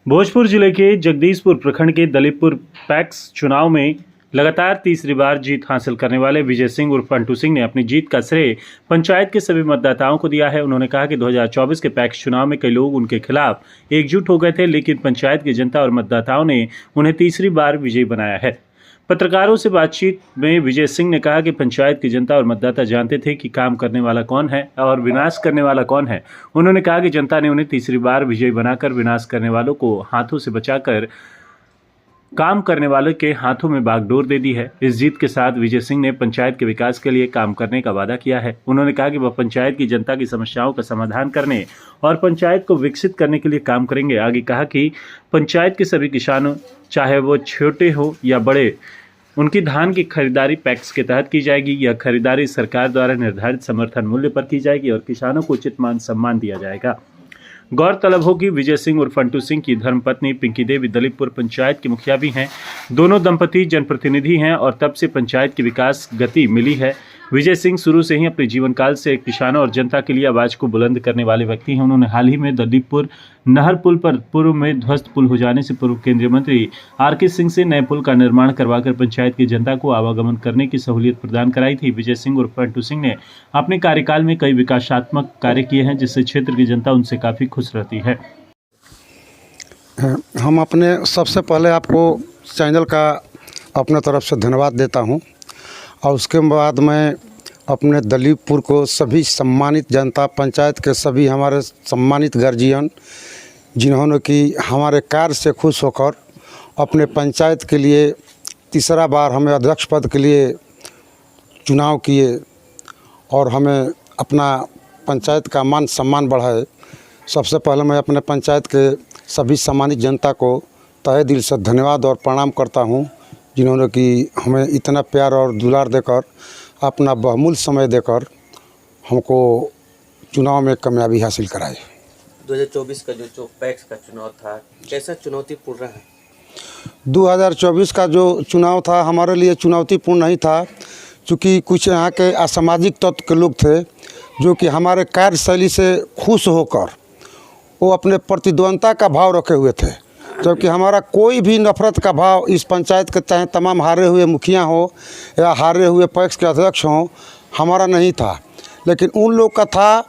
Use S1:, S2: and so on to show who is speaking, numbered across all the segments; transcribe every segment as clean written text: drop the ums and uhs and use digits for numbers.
S1: भोजपुर जिले के जगदीशपुर प्रखंड के दलीपपुर पैक्स चुनाव में लगातार तीसरी बार जीत हासिल करने वाले विजय सिंह उर्फ फंटू सिंह ने अपनी जीत का श्रेय पंचायत के सभी मतदाताओं को दिया है। उन्होंने कहा कि 2024 के पैक्स चुनाव में कई लोग उनके खिलाफ एकजुट हो गए थे, लेकिन पंचायत की जनता और मतदाताओं ने उन्हें तीसरी बार विजयी बनाया है। पत्रकारों से बातचीत में विजय सिंह ने कहा कि पंचायत की जनता और मतदाता जानते थे कि काम करने वाला कौन है और विनाश करने वाला कौन है। उन्होंने कहा कि जनता ने उन्हें तीसरी बार विजयी बनाकर विनाश करने वालों को हाथों से बचाकर काम करने वालों के हाथों में बागडोर दे दी है। इस जीत के साथ विजय सिंह ने पंचायत के विकास के लिए काम करने का वादा किया है। उन्होंने कहा कि वह पंचायत की जनता की समस्याओं का समाधान करने और पंचायत को विकसित करने के लिए काम करेंगे। आगे कहा कि पंचायत के सभी किसानों, चाहे वो छोटे हो या बड़े, उनकी धान की खरीदारी पैक्स के तहत की जाएगी। यह खरीदारी सरकार द्वारा निर्धारित समर्थन मूल्य पर की जाएगी और किसानों को उचित मान सम्मान दिया जाएगा। गौरतलब हो कि विजय सिंह और फंटू सिंह की धर्मपत्नी पिंकी देवी दलीपपुर पंचायत की मुखिया भी हैं। दोनों दंपति जनप्रतिनिधि हैं और तब से पंचायत की विकास गति मिली है। विजय सिंह शुरू से ही अपने जीवन काल से किसानों और जनता के लिए आवाज को बुलंद करने वाले व्यक्ति हैं। उन्होंने हाल ही में दलीपपुर नहर पुल पर पूर्व में ध्वस्त पुल हो जाने से पूर्व केंद्रीय मंत्री आर.के. सिंह से नए पुल का निर्माण करवाकर पंचायत की जनता को आवागमन करने की सहूलियत प्रदान कराई थी। विजय सिंह और फंटू सिंह ने अपने कार्यकाल में कई विकासात्मक कार्य किए हैं, जिससे क्षेत्र की जनता उनसे काफी खुश रहती है।
S2: हम अपने सबसे पहले आपको चैनल का अपने तरफ से धन्यवाद देता हूं और उसके बाद मैं अपने दलीपपुर को सभी सम्मानित जनता, पंचायत के सभी हमारे सम्मानित गार्जियन, जिन्होंने कि हमारे कार्य से खुश होकर अपने पंचायत के लिए तीसरा बार हमें अध्यक्ष पद के लिए चुनाव किए और हमें अपना पंचायत का मान सम्मान बढ़ाए। सबसे पहले मैं अपने पंचायत के सभी सम्मानित जनता को तहे दिल से धन्यवाद और प्रणाम करता हूं, जिन्होंने कि हमें इतना प्यार और दुलार देकर, अपना बहुमूल्य समय देकर हमको चुनाव में कामयाबी हासिल कराई।
S3: 2024 का जो पैक्स का चुनाव था, कैसा चुनौतीपूर्ण रहा?
S2: 2024 का जो चुनाव था हमारे लिए चुनौतीपूर्ण नहीं था, क्योंकि कुछ यहाँ के असामाजिक तत्व के लोग थे जो कि हमारे कार्यशैली से खुश होकर वो अपने प्रतिद्वंद्विता का भाव रखे हुए थे, जबकि हमारा कोई भी नफरत का भाव इस पंचायत के चाहे तमाम हारे हुए मुखिया हो या हारे हुए पैक्स के अध्यक्ष हों, हमारा नहीं था। लेकिन उन लोग का था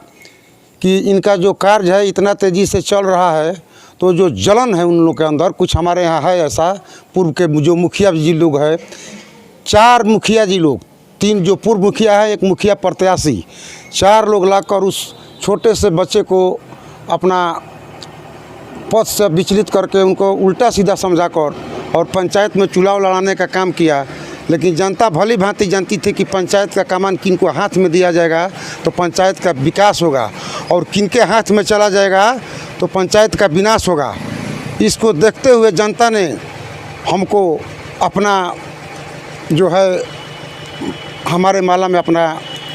S2: कि इनका जो कार्य है इतना तेज़ी से चल रहा है, तो जो जलन है उन लोग के अंदर, कुछ हमारे यहाँ है ऐसा। पूर्व के जो मुखिया जी लोग हैं, 4 मुखिया जी लोग, 3 जो पूर्व मुखिया है, 1 मुखिया प्रत्याशी, 4 लोग लाकर उस छोटे से बच्चे को अपना पद से विचलित करके उनको उल्टा सीधा समझाकर और पंचायत में चुनाव लड़ाने का काम किया। लेकिन जनता भली भांति जानती थी कि पंचायत का कमान किनको हाथ में दिया जाएगा तो पंचायत का विकास होगा और किनके हाथ में चला जाएगा तो पंचायत का विनाश होगा। इसको देखते हुए जनता ने हमको अपना जो है हमारे माला में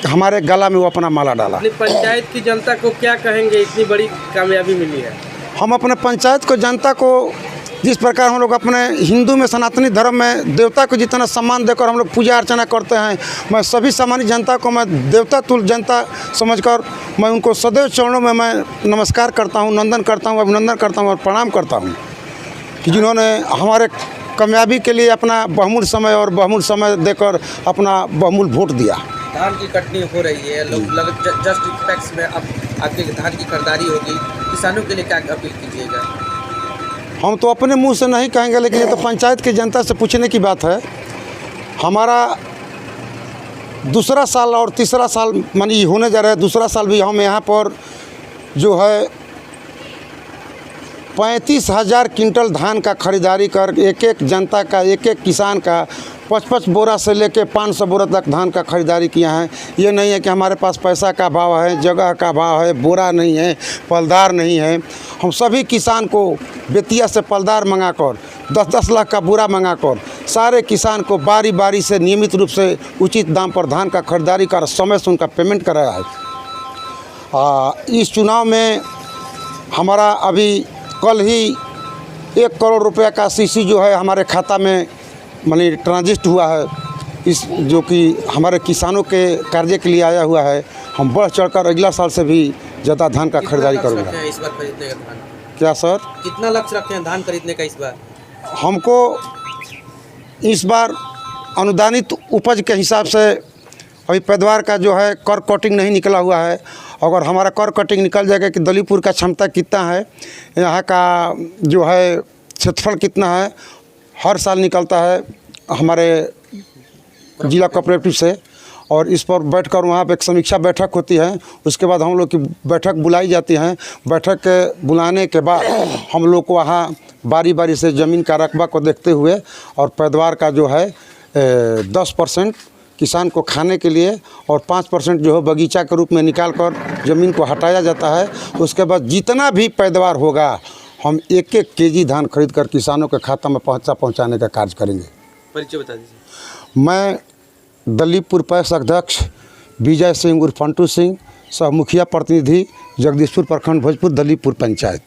S2: हमारे गला में वो अपना माला डाला।
S3: अपनी पंचायत की जनता को क्या कहेंगे, इतनी बड़ी कामयाबी मिली है?
S2: हम अपने पंचायत को, जनता को, जिस प्रकार हम लोग अपने हिंदू में, सनातनी धर्म में देवता को जितना सम्मान देकर हम लोग पूजा अर्चना करते हैं, मैं सभी सामान्य जनता को मैं देवता तुल्य जनता समझकर मैं उनको सदैव चरणों में मैं नमस्कार करता हूं, नंदन करता हूं, अभिनंदन करता हूं और प्रणाम करता हूं कि जिन्होंने हमारे कामयाबी के लिए अपना बहुमूल्य समय और बहुमूल्य समय देकर अपना बहुमूल्य वोट दिया।
S3: धान की कटनी हो रही है, लोग जस्ट पैक्स में अब आपके धान की खरीदारी होगी, किसानों के लिए क्या अपील कीजिएगा?
S2: हम तो अपने मुंह से नहीं कहेंगे, लेकिन ये तो पंचायत की जनता से पूछने की बात है। हमारा दूसरा साल और तीसरा साल मानी होने जा रहा है। दूसरा साल भी हम यहाँ पर जो है 35,000 क्विंटल धान का खरीदारी कर एक जनता का, एक किसान का 55 बोरा से लेके 500 बोरा तक धान का खरीदारी किया है। ये नहीं है कि हमारे पास पैसा का अभाव है, जगह का अभाव है, बोरा नहीं है, पलदार नहीं है। हम सभी किसान को बेतिया से पलदार मंगाकर 10-10 लाख का बोरा मंगाकर सारे किसान को बारी बारी से नियमित रूप से उचित दाम पर धान का खरीदारी कर समय से उनका पेमेंट कराया है। इस चुनाव में हमारा अभी कल ही 1 करोड़ रुपये का सीसी जो है हमारे खाता में मनी ट्रांजिट हुआ है, इस जो कि हमारे किसानों के कार्य के लिए आया हुआ है। हम बढ़ चढ़कर अगला साल से भी ज़्यादा धान का खरीदारी करूँगा।
S3: इस बार खरीदने का धान
S2: क्या सर?
S3: कितना लक्ष्य रखे हैं धान खरीदने का इस बार?
S2: हमको इस बार अनुदानित उपज के हिसाब से अभी पैदावार का जो है कर कटिंग नहीं निकला हुआ है। अगर हमारा कर कटिंग निकल जाएगा कि दलीपुर का क्षमता कितना है, यहाँ का जो है क्षेत्रफल कितना है, हर साल निकलता है हमारे जिला कोऑपरेटिव से, और इस पर बैठकर वहाँ पे एक समीक्षा बैठक होती है। उसके बाद हम लोग की बैठक बुलाई जाती है। बैठक के बुलाने के बाद हम लोग को वहाँ बारी बारी से ज़मीन का रकबा को देखते हुए और पैदावार का जो है 10% किसान को खाने के लिए और 5% जो है बगीचा के रूप में निकाल कर ज़मीन को हटाया जाता है। उसके बाद जितना भी पैदावार होगा हम 1-1 केजी धान खरीद कर किसानों के खाता में पहुँचाने का कार्य करेंगे।
S3: परिचय बता दीजिए।
S2: मैं दलीपुर पैक्स अध्यक्ष विजय सिंह उर्फ फंटू सिंह, सह मुखिया प्रतिनिधि, जगदीशपुर प्रखंड, भोजपुर, दलीपुर पंचायत।